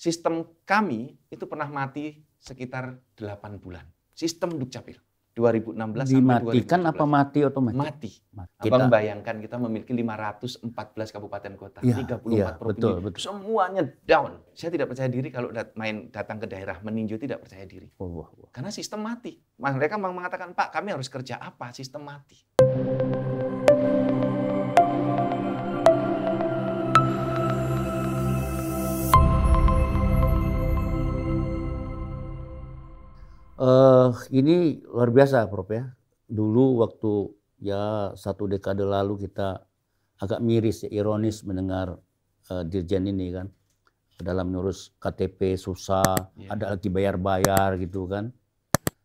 sistem kami itu pernah mati sekitar 8 bulan. Sistem Dukcapil 2016 sampai 2017. Dimatikan apa mati otomatis? Mati. Abang bayangkan kita memiliki 514 kabupaten kota, ya, 34 provinsi, betul. semuanya down. Saya tidak percaya diri kalau datang ke daerah meninjau, tidak percaya diri. Karena sistem mati. Mereka mengatakan, Pak, kami harus kerja apa? Sistem mati. Ini luar biasa, Prof ya. Dulu waktu ya 1 dekade lalu kita agak miris, ya, ironis mendengar Dirjen ini kan. Dalam ngurus KTP susah, ada lagi bayar-bayar gitu kan.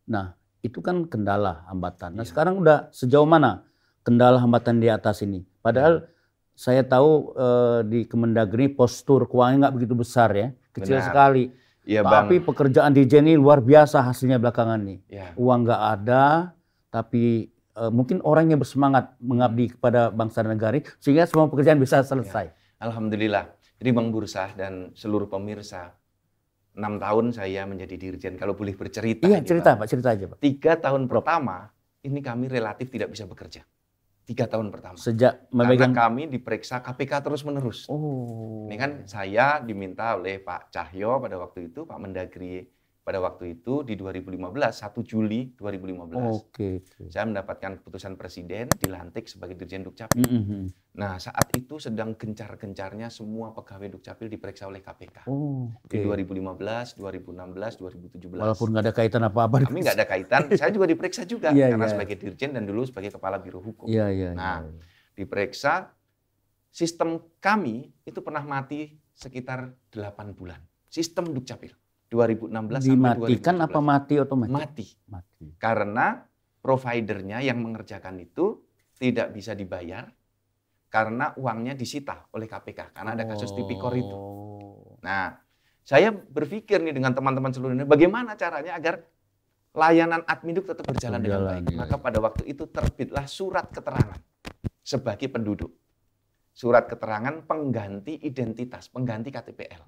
Nah, itu kan kendala, hambatan. Nah, sekarang udah sejauh mana kendala hambatan di atas ini? Padahal saya tahu di Kemendagri postur keuangannya nggak begitu besar ya, kecil sekali. Ya, tapi Bang, pekerjaan Dirjen ini luar biasa hasilnya belakangan nih. ya. Uang nggak ada, tapi mungkin orang yang bersemangat mengabdi kepada bangsa dan negara sehingga semua pekerjaan bisa selesai. Ya. Alhamdulillah. Jadi Bang Bursah dan seluruh pemirsa, 6 tahun saya menjadi Dirjen. Kalau boleh bercerita. Iya, ini, cerita Bang. Pak, cerita aja Pak. 3 tahun pertama, ini kami relatif tidak bisa bekerja. 3 tahun pertama. Sejak memegang... Karena kami diperiksa KPK terus-menerus. Ini kan saya diminta oleh Pak Cahyo pada waktu itu, Pak Mendagri pada waktu itu di 2015, 1 Juli 2015. Saya mendapatkan keputusan Presiden, dilantik sebagai Dirjen Dukcapil. Nah, saat itu sedang gencar-gencarnya semua pegawai Dukcapil diperiksa oleh KPK. Di 2015, 2016, 2017. Walaupun nggak ada kaitan apa-apa. Kami nggak ada kaitan, saya juga diperiksa juga. Karena sebagai Dirjen dan dulu sebagai Kepala Biro Hukum. Diperiksa, sistem kami itu pernah mati sekitar 8 bulan. Sistem Dukcapil. 2016 sampai 2017. Dimatikan apa mati otomatis? Mati. Karena providernya yang mengerjakan itu tidak bisa dibayar karena uangnya disita oleh KPK karena ada kasus tipikor itu. Nah, saya berpikir nih dengan teman-teman seluruh Indonesia, bagaimana caranya agar layanan Adminduk tetap berjalan dengan baik. Maka pada waktu itu terbitlah surat keterangan sebagai penduduk. Surat keterangan pengganti identitas, pengganti KTPL.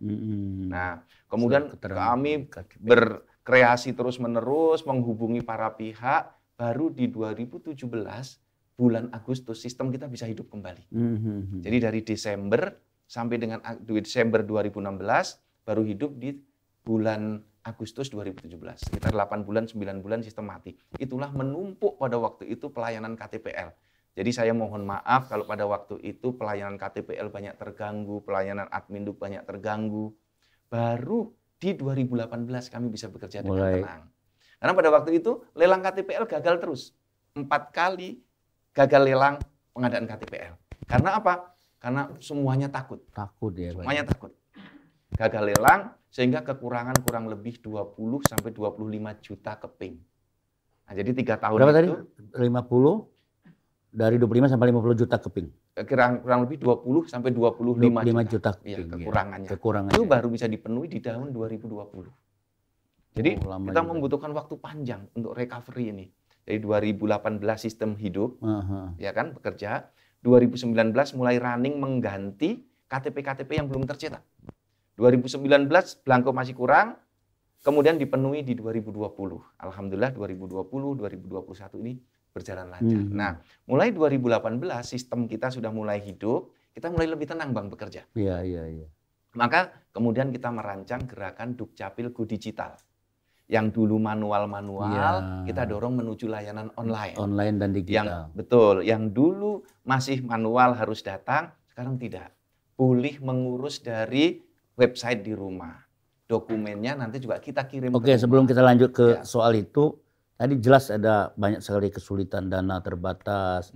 Nah, kemudian kami berkreasi terus-menerus, menghubungi para pihak, baru di 2017, bulan Agustus, sistem kita bisa hidup kembali. Jadi dari Desember sampai dengan Desember 2016, baru hidup di bulan Agustus 2017. Sekitar 8 bulan, 9 bulan sistem mati. Itulah menumpuk pada waktu itu pelayanan KTPL. Jadi saya mohon maaf kalau pada waktu itu pelayanan KTPL banyak terganggu, pelayanan Adminduk banyak terganggu. Baru di 2018 kami bisa bekerja dengan tenang. Karena pada waktu itu lelang KTPL gagal terus. 4 kali gagal lelang pengadaan KTPL. Karena apa? Karena semuanya takut. Semuanya takut. Gagal lelang sehingga kekurangan kurang lebih 20 sampai 25 juta keping. Nah, jadi 3 tahun berapa itu tadi? 50? Dari 25 sampai 50 juta keping. Kurang lebih 20 sampai 25 juta keping. Kekurangannya. Itu baru bisa dipenuhi di tahun 2020. Jadi kita membutuhkan waktu panjang untuk recovery ini. Dari 2018 sistem hidup, ya kan, bekerja. 2019 mulai running mengganti KTP-KTP yang belum tercetak. 2019 belangko masih kurang, kemudian dipenuhi di 2020. Alhamdulillah 2020, 2021 ini berjalan lancar. Nah, mulai 2018 sistem kita sudah mulai hidup, kita mulai lebih tenang Bang bekerja. Iya. Maka kemudian kita merancang gerakan Dukcapil Go Digital. Yang dulu manual-manual, kita dorong menuju layanan online. Online dan digital. Yang dulu masih manual harus datang, sekarang tidak. Boleh mengurus dari website di rumah. Dokumennya nanti juga kita kirim. Oke, sebelum kita lanjut ke soal itu, tadi jelas ada banyak sekali kesulitan, dana terbatas.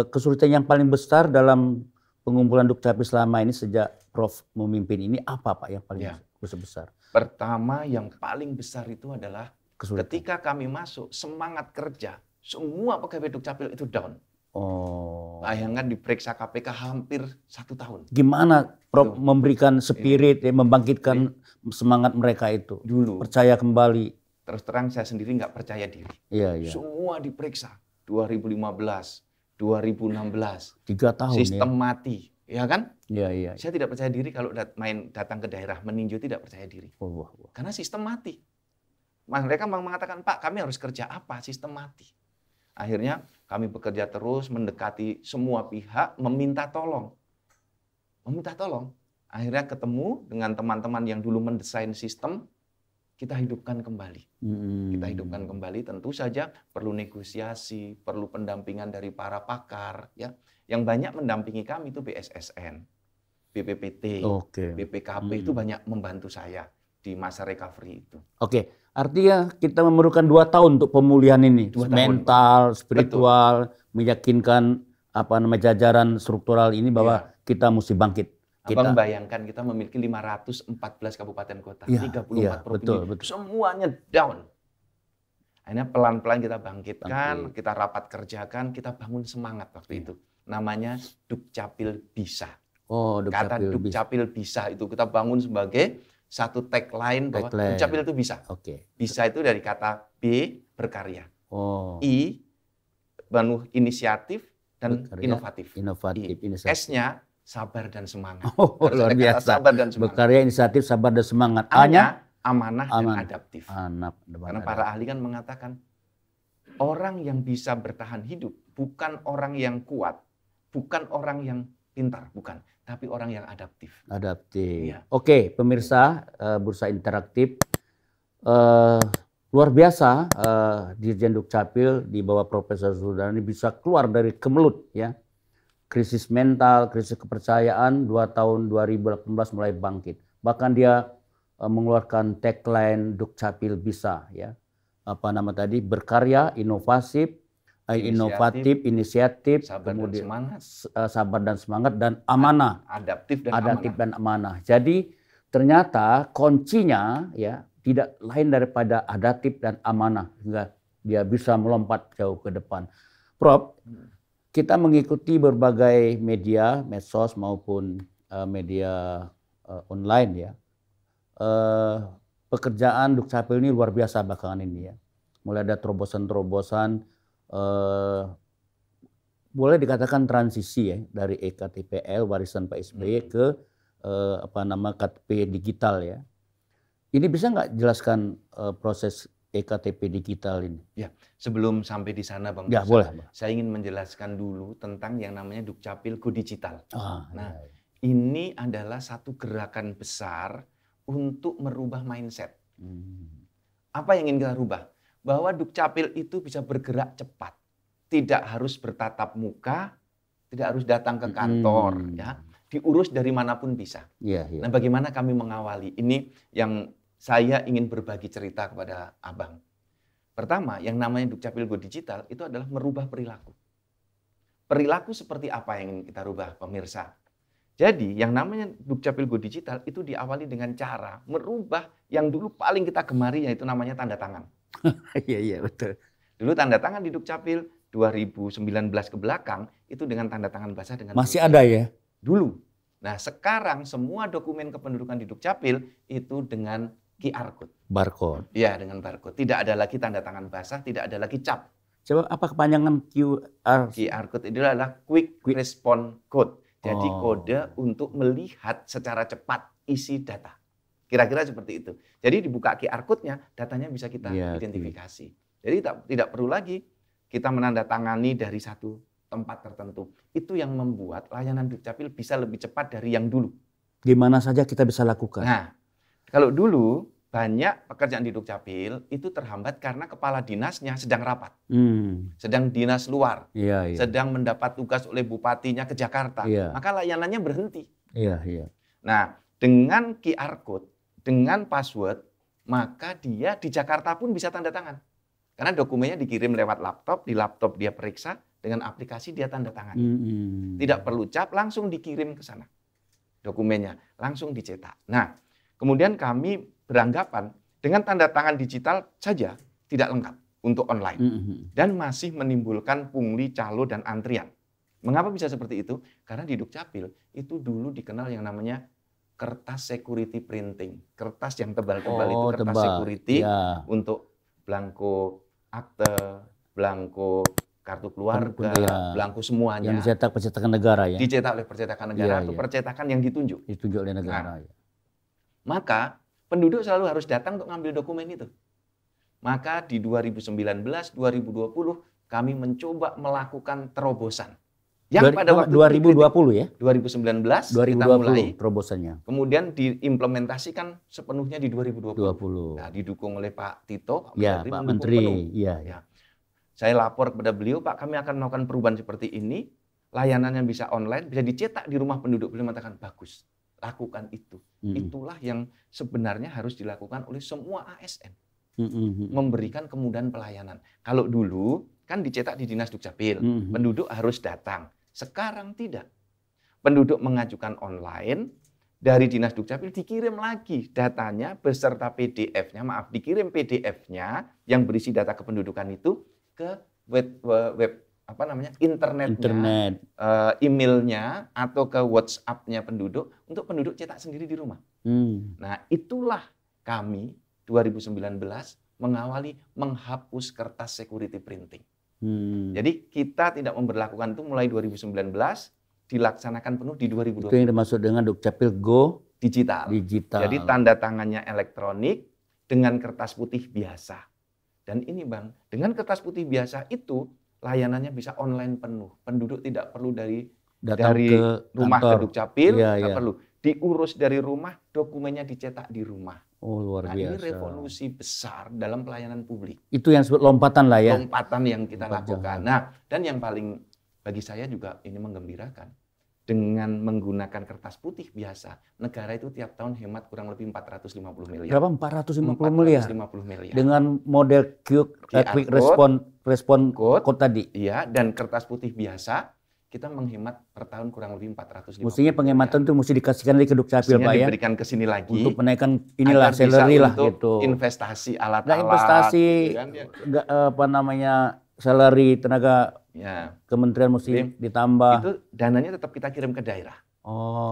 Kesulitan yang paling besar dalam pengumpulan Dukcapil selama ini sejak Prof memimpin ini apa Pak yang paling besar? Pertama yang paling besar itu adalah ketika kami masuk semangat kerja, semua pegawai Dukcapil itu down. Bayangkan diperiksa KPK hampir 1 tahun. Gimana Prof memberikan spirit, membangkitkan semangat mereka itu? Dulu. Percaya kembali. Terus terang saya sendiri nggak percaya diri. Semua diperiksa. 2015, 2016. 3 tahun sistem mati. Ya kan? Iya, iya. Saya tidak percaya diri kalau datang ke daerah meninjau, tidak percaya diri. Wah. Karena sistem mati. Mereka mengatakan, Pak, kami harus kerja apa? Sistem mati. Akhirnya kami bekerja terus, mendekati semua pihak, meminta tolong. Akhirnya ketemu dengan teman-teman yang dulu mendesain sistem, kita hidupkan kembali. Kita hidupkan kembali, tentu saja perlu negosiasi, perlu pendampingan dari para pakar, ya. Yang banyak mendampingi kami itu BSSN, BPPT, BPKP itu banyak membantu saya di masa recovery itu. Oke, artinya kita memerlukan 2 tahun untuk pemulihan ini, mental, spiritual, meyakinkan jajaran struktural ini bahwa kita mesti bangkit. Abang bayangkan kita memiliki 514 kabupaten kota, 34 provinsi, betul. Semuanya down. Akhirnya pelan-pelan kita bangkitkan, kita rapat kerjakan, kita bangun semangat waktu itu. Namanya Dukcapil Bisa. Kata Dukcapil Bisa itu kita bangun sebagai satu tagline bahwa Dukcapil itu bisa. Bisa itu dari kata B, berkarya. I, inisiatif dan inovatif. S-nya sabar dan semangat. Luar biasa. Sabar dan semangat. Berkarya, inisiatif, sabar dan semangat. A-nya amanah dan adaptif. Karena para ahli kan mengatakan orang yang bisa bertahan hidup bukan orang yang kuat, bukan orang yang pintar, bukan, tapi orang yang adaptif. Iya. Oke, pemirsa Bursa Interaktif, luar biasa Dirjen Dukcapil di bawah Profesor Sudani bisa keluar dari kemelut, ya. Krisis mental, krisis kepercayaan, 2 tahun 2018 mulai bangkit. Bahkan dia mengeluarkan tagline Dukcapil Bisa, ya. Berkarya, inovatif, inisiatif, kemudian sabar dan semangat, dan amanah, adaptif dan amanah. Jadi ternyata kuncinya, ya, tidak lain daripada adaptif dan amanah, sehingga dia bisa melompat jauh ke depan. Prof, kita mengikuti berbagai media, medsos maupun media online, ya. Pekerjaan Dukcapil ini luar biasa belakangan ini, ya. Mulai ada terobosan-terobosan, boleh dikatakan transisi, ya, dari EKTPL warisan Pak SBY ke KTP digital, ya. Ini bisa nggak jelaskan proses EKTP digital ini? Ya, sebelum sampai di sana, Bang. Ya, boleh. Saya ingin menjelaskan dulu tentang yang namanya Dukcapil Go Digital. Ini adalah satu gerakan besar untuk merubah mindset. Apa yang ingin kita rubah? Bahwa Dukcapil itu bisa bergerak cepat. Tidak harus bertatap muka, tidak harus datang ke kantor, ya. Diurus dari manapun bisa. Nah, bagaimana kami mengawali? Ini yang saya ingin berbagi cerita kepada Abang. Pertama, yang namanya Dukcapil Go Digital itu adalah merubah perilaku. Perilaku seperti apa yang ingin kita rubah, pemirsa? Jadi, yang namanya Dukcapil Go Digital itu diawali dengan cara merubah yang dulu paling kita gemari, yaitu namanya tanda tangan. Iya, betul. Dulu tanda tangan di Dukcapil 2019 ke belakang itu dengan tanda tangan basah dengan masih ada, ya? Dulu. Nah, sekarang semua dokumen kependudukan di Dukcapil itu dengan QR code. Barcode. Iya, dengan barcode. Tidak ada lagi tanda tangan basah, tidak ada lagi cap. Coba apa kepanjangan QR? QR code itu adalah Quick Response Code. Jadi kode untuk melihat secara cepat isi data. Kira-kira seperti itu. Jadi dibuka QR code-nya, datanya bisa kita identifikasi. Jadi tidak perlu lagi kita menandatangani dari satu tempat tertentu. Itu yang membuat layanan Dukcapil bisa lebih cepat dari yang dulu. Di mana saja kita bisa lakukan. Nah, kalau dulu banyak pekerjaan di Dukcapil itu terhambat karena kepala dinasnya sedang rapat, sedang dinas luar, sedang mendapat tugas oleh bupatinya ke Jakarta, maka layanannya berhenti. Nah, dengan QR code, dengan password, maka dia di Jakarta pun bisa tanda tangan. Karena dokumennya dikirim lewat laptop, di laptop dia periksa, dengan aplikasi dia tanda tangan. Tidak perlu cap, langsung dikirim ke sana. Dokumennya langsung dicetak. Nah, kemudian kami beranggapan dengan tanda tangan digital saja tidak lengkap untuk online. Dan masih menimbulkan pungli, calo, dan antrian. Mengapa bisa seperti itu? Karena di Dukcapil itu dulu dikenal yang namanya kertas security printing. Kertas yang tebal-tebal itu kertas security untuk blanko akte, blanko kartu keluarga, ya, belangko semuanya. Yang dicetak percetakan negara ya? Dicetak oleh percetakan negara atau percetakan yang ditunjuk. Ditunjuk oleh negara. Nah, maka penduduk selalu harus datang untuk ngambil dokumen itu. Maka di 2019, 2020 kami mencoba melakukan terobosan. Yang pada waktu 2020 ya? 2019 kita 2020 mulai terobosannya. Kemudian diimplementasikan sepenuhnya di 2020. 20. Nah, didukung oleh Pak Tito, Ya, Pak Menteri. Ya. Saya lapor kepada beliau, Pak, kami akan melakukan perubahan seperti ini. Layanannya bisa online, bisa dicetak di rumah penduduk. Beliau mengatakan, bagus, lakukan itu. Itulah yang sebenarnya harus dilakukan oleh semua ASN. Memberikan kemudahan pelayanan. Kalau dulu kan dicetak di Dinas Dukcapil, penduduk harus datang. Sekarang tidak. Penduduk mengajukan online, dari Dinas Dukcapil dikirim lagi datanya beserta PDF-nya, dikirim PDF-nya yang berisi data kependudukan itu ke web internetnya, emailnya atau ke WhatsApp-nya penduduk untuk penduduk cetak sendiri di rumah. Nah, itulah kami 2019 mengawali menghapus kertas security printing. Jadi kita tidak memberlakukan itu mulai 2019, dilaksanakan penuh di 2020. Itu yang dimaksud dengan Dukcapil Go digital. Jadi tanda tangannya elektronik dengan kertas putih biasa. Dan ini Bang, dengan kertas putih biasa itu layanannya bisa online penuh. Penduduk tidak perlu dari rumah ke Dukcapil, tidak perlu. Diurus dari rumah, dokumennya dicetak di rumah. Oh, luar biasa. Ini revolusi besar dalam pelayanan publik. Itu yang disebut lompatan lah ya. Lompatan yang kita lakukan. Nah, dan yang paling bagi saya juga ini menggembirakan. Dengan menggunakan kertas putih biasa, negara itu tiap tahun hemat kurang lebih 450 miliar. Berapa? 450 miliar? 450 miliar. Dengan model quick respon code tadi? Iya, dan kertas putih biasa, kita menghemat per tahun kurang lebih 450 Mestinya penghematan itu mesti dikasihkan lagi ke Dukcapil Pak ya? Diberikan ke sini lagi. Untuk menaikkan inilah salary lah gitu. Investasi alat-alat. Investasi, salary tenaga kementerian mesti ditambah. Itu dananya tetap kita kirim ke daerah.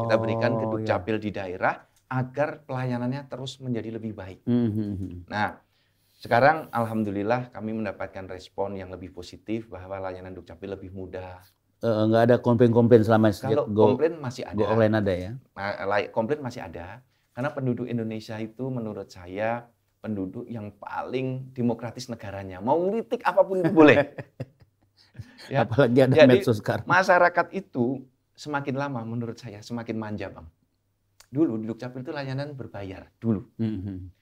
Kita berikan ke Dukcapil di daerah agar pelayanannya terus menjadi lebih baik. Nah, sekarang alhamdulillah kami mendapatkan respon yang lebih positif bahwa layanan Dukcapil lebih mudah. Nggak ada komplain-komplain selama kalau komplain masih ada. Online ada ya? Komplain masih ada. Karena penduduk Indonesia itu menurut saya penduduk yang paling demokratis negaranya. Mau ngeritik apapun itu boleh. Ya. Apalagi ada medsos sekarang. Masyarakat itu semakin lama menurut saya semakin manja Bang. Dulu di Dukcapil itu layanan berbayar dulu.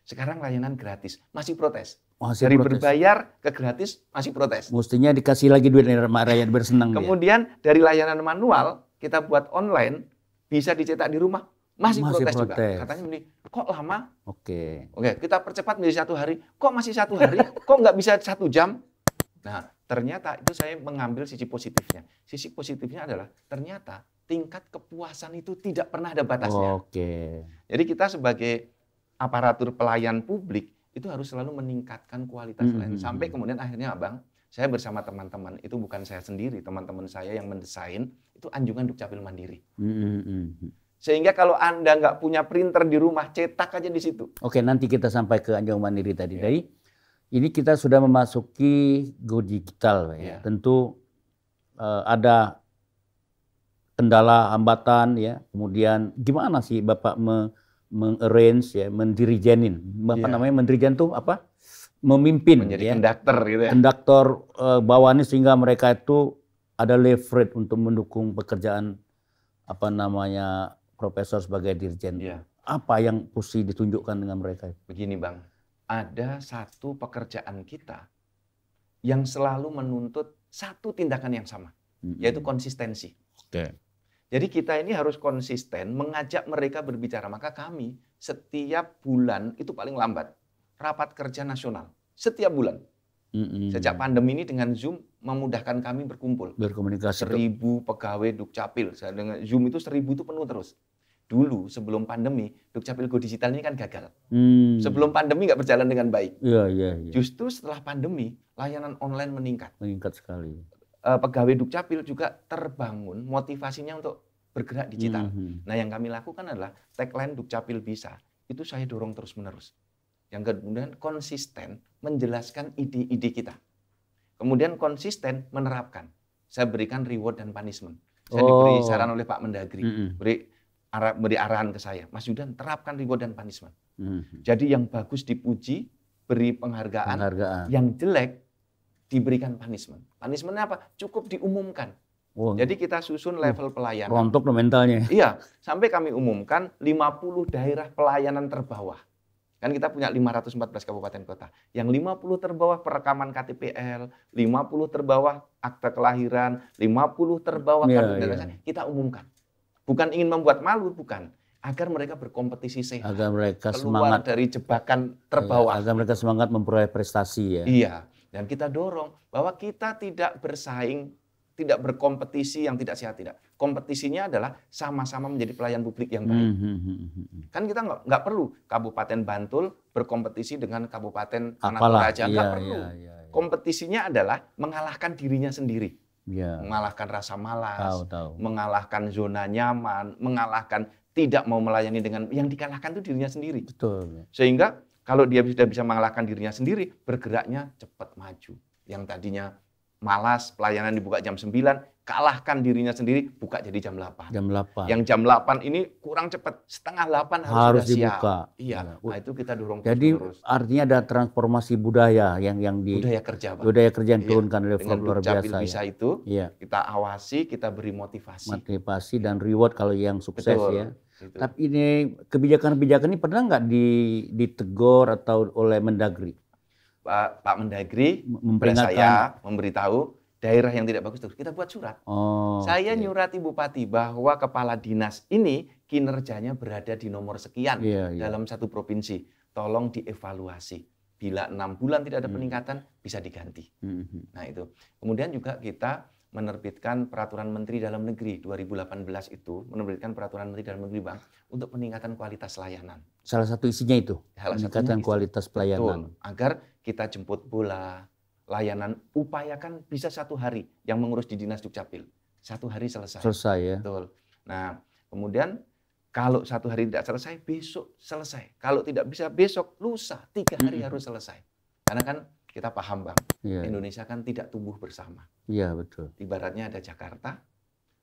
Sekarang layanan gratis. Masih protes. Dari berbayar ke gratis masih protes. Mestinya dikasih lagi duit dari rakyat bersenang. Kemudian dari layanan manual kita buat online bisa dicetak di rumah masih protes juga. Katanya ini kok lama? Oke, kita percepat menjadi 1 hari. Kok masih 1 hari? Kok nggak bisa 1 jam? Nah, ternyata itu saya mengambil sisi positifnya. Sisi positifnya adalah ternyata tingkat kepuasan itu tidak pernah ada batasnya. Jadi kita sebagai aparatur pelayan publik itu harus selalu meningkatkan kualitas pelayanan. Sampai kemudian akhirnya Abang, saya bersama teman-teman, itu bukan saya sendiri, teman-teman saya yang mendesain, itu anjungan Dukcapil Mandiri. Sehingga kalau Anda nggak punya printer di rumah, cetak aja di situ. Oke, nanti kita sampai ke anjungan Mandiri tadi. Jadi ini kita sudah memasuki go digital. Ya. Tentu ada kendala, hambatan, ya. Kemudian gimana sih Bapak mengarrange ya, mendirijenin. Namanya mendirijen tuh apa? Memimpin. Menjadi konduktor gitu ya. Konduktor bawahannya sehingga mereka itu ada leverage untuk mendukung pekerjaan profesor sebagai dirjen. Apa yang mesti ditunjukkan dengan mereka? Begini Bang, ada satu pekerjaan kita yang selalu menuntut satu tindakan yang sama, yaitu konsistensi. Jadi kita ini harus konsisten mengajak mereka berbicara. Maka kami setiap bulan itu paling lambat rapat kerja nasional setiap bulan. Sejak pandemi ini dengan Zoom memudahkan kami berkumpul. Berkomunikasi. 1000 pegawai Dukcapil. Saya dengan Zoom itu 1000 itu penuh terus. Dulu sebelum pandemi Dukcapil Go Digital ini kan gagal. Sebelum pandemi nggak berjalan dengan baik. Justru setelah pandemi layanan online meningkat. Meningkat sekali. Pegawai Dukcapil juga terbangun motivasinya untuk bergerak digital. Nah, yang kami lakukan adalah tagline Dukcapil bisa. Itu saya dorong terus-menerus. Yang kemudian konsisten menjelaskan ide-ide kita. kemudian konsisten menerapkan. Saya berikan reward dan punishment. Saya diberi saran oleh Pak Mendagri, beri arahan ke saya, Mas Yudan terapkan reward dan punishment. Jadi yang bagus dipuji, beri penghargaan. Yang jelek diberikan punishment. Punishmentnya apa? Cukup diumumkan. Jadi kita susun level pelayanan. Rontok mentalnya. Iya, sampai kami umumkan 50 daerah pelayanan terbawah. Kan kita punya 514 kabupaten kota. Yang 50 terbawah perekaman KTPL, 50 terbawah akta kelahiran, 50 terbawah kartu identitas, kita umumkan. Bukan ingin membuat malu, bukan. Agar mereka berkompetisi sehat. Agar mereka keluar semangat dari jebakan terbawah. Agar mereka semangat memperoleh prestasi ya. Iya, dan kita dorong bahwa kita tidak bersaing, tidak berkompetisi yang tidak sehat, tidak. Kompetisinya adalah sama-sama menjadi pelayan publik yang baik. Kan kita nggak perlu Kabupaten Bantul berkompetisi dengan Kabupaten Toraja, nggak perlu. Kompetisinya adalah mengalahkan dirinya sendiri. Mengalahkan rasa malas, mengalahkan zona nyaman, mengalahkan tidak mau melayani dengan yang dikalahkan itu dirinya sendiri. Betul. Sehingga kalau dia sudah bisa mengalahkan dirinya sendiri, bergeraknya cepat maju. Yang tadinya malas, pelayanan dibuka jam 9, kalahkan dirinya sendiri, buka jadi jam 8. Jam 8. Yang jam 8 ini kurang cepat, setengah 8 harus sudah dibuka. Siap. Iya, nah itu kita dorong jadi terus. Artinya ada transformasi budaya yang budaya kerja, Pak. Budaya kerja yang turunkan oleh dengan luar biasa. Bisa itu, kita awasi, kita beri motivasi. Motivasi dan reward kalau yang sukses. Betul, ya. gitu. Tapi ini kebijakan-kebijakan ini pernah nggak ditegur atau oleh Mendagri? Pak Mendagri saya memberitahu daerah yang tidak bagus terus kita buat surat. Saya nyurati bupati bahwa kepala dinas ini kinerjanya berada di nomor sekian dalam satu provinsi. Tolong dievaluasi. Bila 6 bulan tidak ada peningkatan bisa diganti. Nah itu. Kemudian juga kita menerbitkan peraturan Menteri Dalam Negeri 2018 itu menerbitkan peraturan Menteri Dalam Negeri Bang untuk peningkatan kualitas layanan. Salah satu isinya itu meningkatkan kualitas pelayanan. Betul, agar kita jemput bola, layanan upayakan bisa 1 hari yang mengurus di Dinas Dukcapil. 1 hari selesai. Selesai ya. Betul. Nah, kemudian kalau 1 hari tidak selesai, besok selesai. Kalau tidak bisa besok, lusa 3 hari harus selesai. Karena kan kita paham Bang, Indonesia kan tidak tumbuh bersama. Iya betul. Ibaratnya ada Jakarta,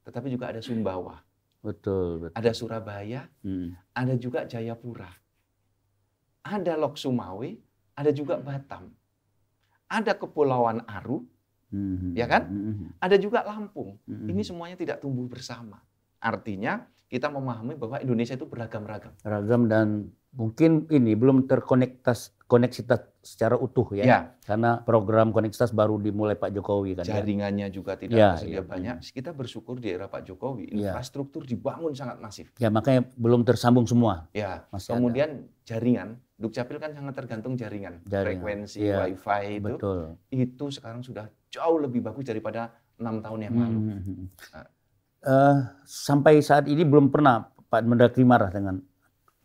tetapi juga ada Sumbawa. Betul. Ada Surabaya, ada juga Jayapura. Ada Lok Sumawe, ada juga Batam. Ada Kepulauan Aru, ya kan? Ada juga Lampung. Ini semuanya tidak tumbuh bersama. Artinya kita memahami bahwa Indonesia itu beragam-ragam. Beragam dan mungkin ini belum koneksitas secara utuh ya. Karena program koneksitas baru dimulai Pak Jokowi kan. Jaringannya juga tidak tersedia banyak. Kita bersyukur di era Pak Jokowi infrastruktur dibangun sangat masif. Ya makanya belum tersambung semua. Ya. Kemudian jaringan, Dukcapil kan sangat tergantung jaringan. Frekuensi, wifi itu. Betul. Itu sekarang sudah jauh lebih bagus daripada 6 tahun yang lalu. Sampai saat ini belum pernah Pak Mendagri marah dengan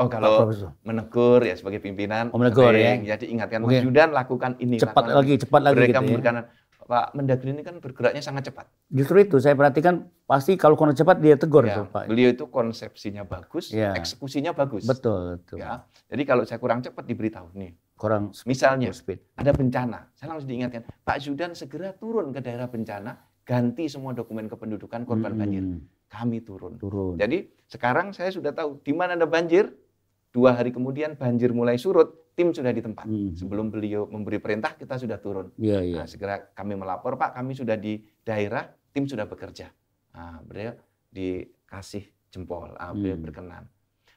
kalau menegur ya sebagai pimpinan, menegur ya. Jadi ingatkan Mas Yudan lakukan ini. Cepat lagi mereka gitu ya. Pak Mendagri ini kan bergeraknya sangat cepat. Justru itu saya perhatikan pasti kalau kurang cepat dia tegur tuh Pak. Beliau itu konsepsinya bagus, eksekusinya bagus. Betul. Ya. Jadi kalau saya kurang cepat diberitahu nih. Kurang misalnya ada bencana, saya langsung diingatkan Pak Yudan segera turun ke daerah bencana, ganti semua dokumen kependudukan korban banjir. Kami turun. Jadi sekarang saya sudah tahu di mana ada banjir. 2 hari kemudian banjir mulai surut, tim sudah di tempat. Sebelum beliau memberi perintah, kita sudah turun. Nah, segera kami melapor, Pak, kami sudah di daerah, tim sudah bekerja. Nah, beliau dikasih jempol, beliau berkenan.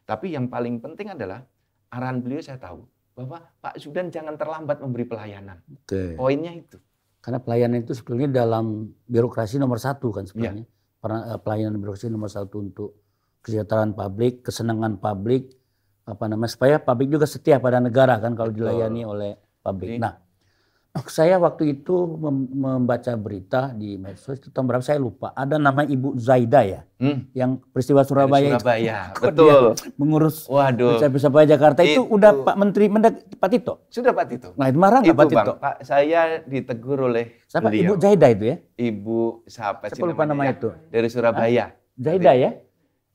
Tapi yang paling penting adalah arahan beliau saya tahu bahwa Pak Yudan jangan terlambat memberi pelayanan. Poinnya itu. Karena pelayanan itu sebetulnya dalam birokrasi nomor 1 kan sebenarnya. Pelayanan birokrasi nomor 1 untuk kesejahteraan publik, kesenangan publik, supaya publik juga setia pada negara kan kalau dilayani oleh publik. Nah, saya waktu itu membaca berita di medsos itu tahun berapa saya lupa. Ada nama Ibu Zaida ya, yang peristiwa Surabaya. Betul. Mengurus Surabaya Jakarta itu udah Pak Menteri Pak Tito. Sudah Pak Tito. Nah itu marah nggak Pak Tito? Pak, saya ditegur oleh siapa? Ibu Zaida itu ya? Ibu siapa sih namanya itu? Dari Surabaya. Zaida ya?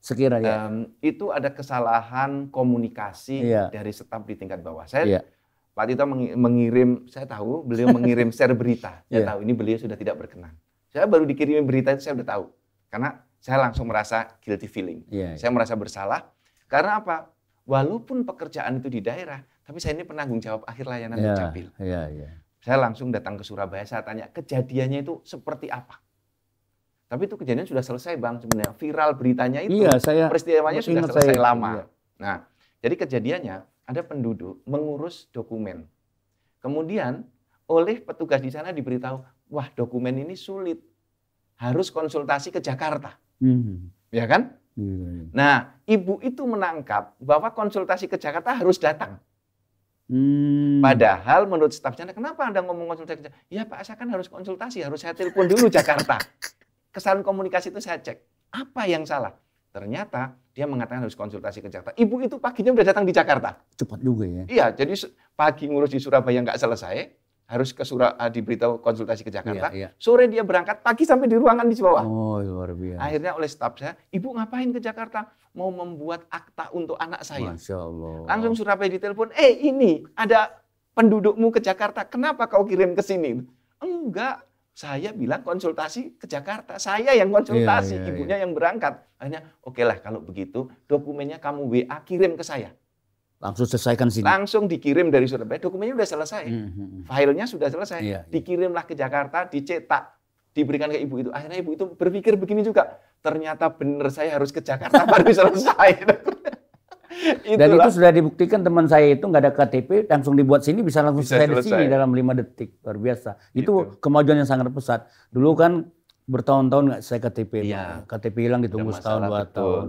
Sekiranya. Itu ada kesalahan komunikasi dari staf di tingkat bawah. Saya Pak Tito mengirim, saya tahu beliau mengirim share berita. Saya tahu ini beliau sudah tidak berkenan. Saya baru dikirimin berita itu saya udah tahu. Karena saya langsung merasa guilty feeling. Saya merasa bersalah. Karena apa? Walaupun pekerjaan itu di daerah, tapi saya ini penanggung jawab akhir layanan Dukcapil. Saya langsung datang ke Surabaya, saya tanya kejadiannya itu seperti apa. Tapi itu kejadian sudah selesai Bang sebenarnya. Viral beritanya itu, peristiwanya sudah selesai lama. Nah, jadi kejadiannya ada penduduk mengurus dokumen. Kemudian oleh petugas di sana diberitahu, wah dokumen ini sulit, harus konsultasi ke Jakarta. Ya kan? Nah, ibu itu menangkap bahwa konsultasi ke Jakarta harus datang. Padahal menurut staf sana, kenapa Anda ngomong konsultasi ke Jakarta? Ya Pak, saya kan harus konsultasi, harus saya telepon dulu Jakarta. Kesalahan komunikasi itu saya cek. Apa yang salah? Ternyata dia mengatakan harus konsultasi ke Jakarta. Ibu itu paginya udah datang di Jakarta. Cepat juga ya. Iya, jadi pagi ngurus di Surabaya nggak selesai, harus ke diberitahu konsultasi ke Jakarta. Sore dia berangkat, pagi sampai di ruangan di bawah. Oh, luar biasa. Akhirnya oleh staf saya, Ibu ngapain ke Jakarta? Mau membuat akta untuk anak saya. Masya Allah. Langsung Surabaya ditelepon, ini ada pendudukmu ke Jakarta, kenapa kau kirim ke sini? Enggak. Saya bilang konsultasi ke Jakarta, saya yang konsultasi, ibunya yang berangkat. Akhirnya, oke lah kalau begitu, dokumennya kamu WA kirim ke saya. Langsung selesaikan sini. Langsung dikirim dari Surabaya, dokumennya sudah selesai. Filenya sudah selesai. Dikirimlah ke Jakarta, dicetak, diberikan ke ibu itu. Akhirnya ibu itu berpikir begini juga, ternyata benar saya harus ke Jakarta baru selesai. Dan itu sudah dibuktikan teman saya itu nggak ada KTP, langsung dibuat sini bisa langsung selesai di sini dalam 5 detik. Luar biasa. Itu kemajuan yang sangat pesat. Dulu kan bertahun-tahun nggak saya KTP. KTP hilang ditunggu setahun 2 tahun.